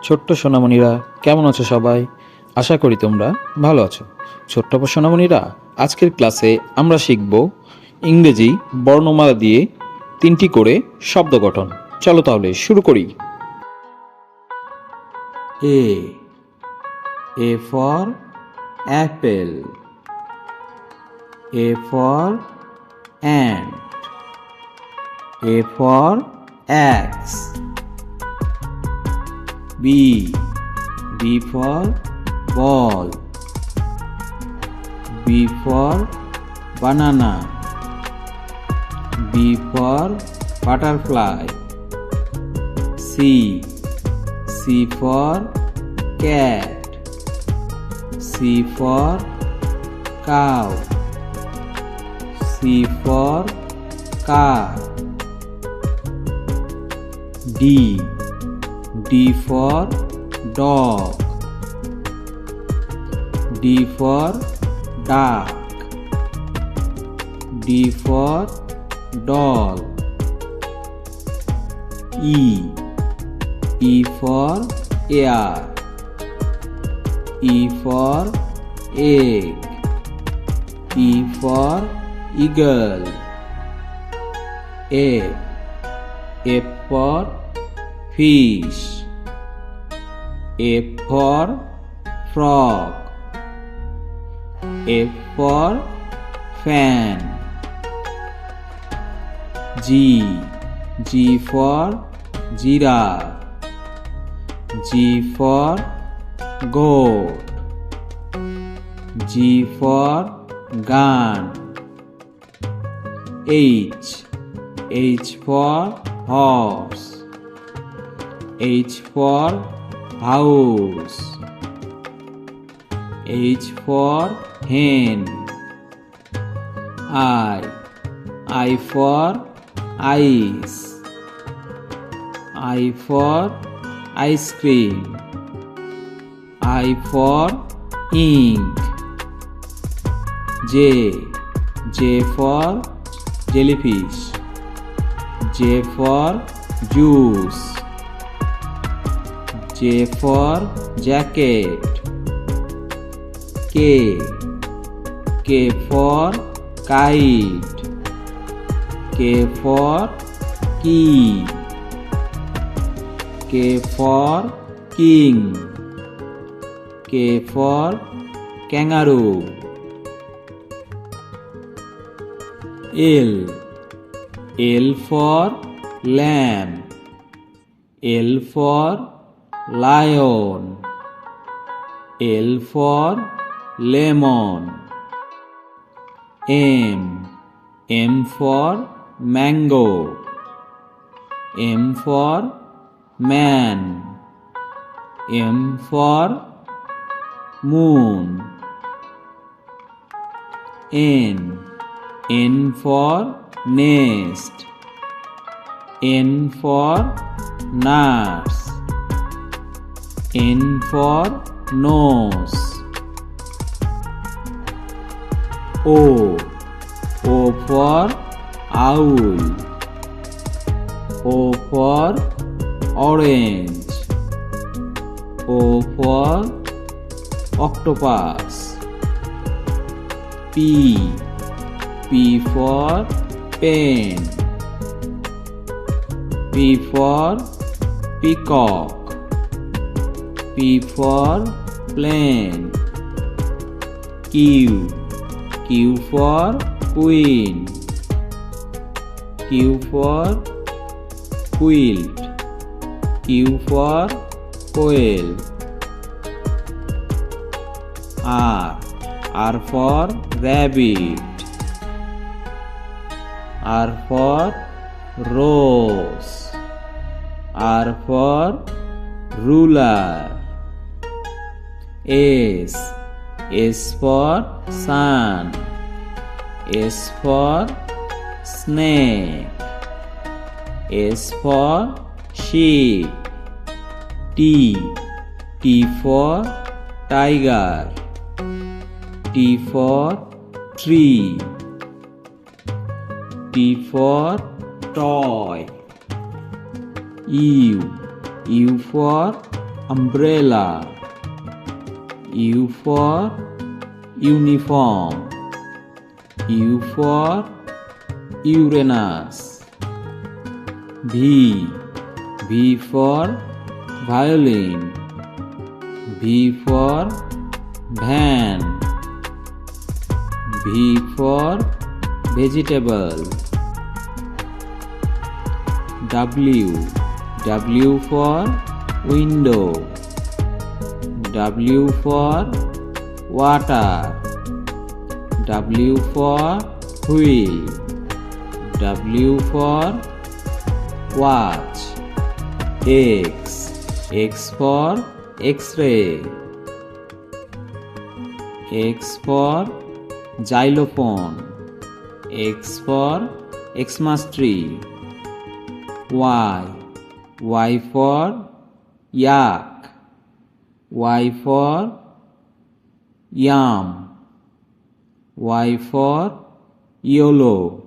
ছোট্ট সোনামণিরা, কেমন আছো সবাই? আশা করি তোমরা ভালো আছো। ছোট্ট সোনামণিরা, আজকের ক্লাসে আমরা শিখব ইংরেজি বর্ণমালা দিয়ে 3টি করে শব্দ গঠন। চলো তাহলে শুরু করি। A for apple. A for ant. A for axe. B for ball. B for banana. B for butterfly. C for cat. C for cow. C for car. D for dog. D for duck. D for doll. E for ear. E for egg. E for eagle. F for fish. F for frog. F for fan. G for giraffe. G for goat. G for gun. H for horse. H for house. H for hen. I for ice. I for ice cream. I for ink. J for jellyfish. J for juice. J for jacket. K for kite. K for key. K for king. K for kangaroo. L for lamb. L for lion. L for lemon. M for mango. M for man. M for moon. N for nest. N for nuts. N for nose. O for owl. O for orange. O for octopus. P for pen. P for peacock. P for plane. Q for queen. Q for quilt. Q for quail. R for rabbit. R for rose. R for ruler. S for sun. S for snake. S for sheep. T for tiger. T for tree. T for toy. U for umbrella. U for uniform. U for Uranus. V for violin. V for van. V for vegetable. W for window. W for water. W for wheel. W for watch. X for X-ray. X for xylophone. X for Xmas tree. Y for yak. Y for yam. Y for YOLO.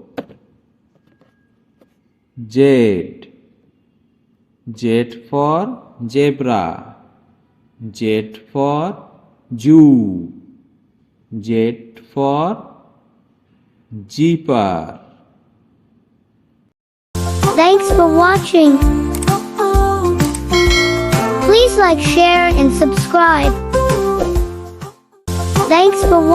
Z for zebra. Z for Jew. Z for jeeper. Thanks for watching. Please like, share, and subscribe. Thanks for watching.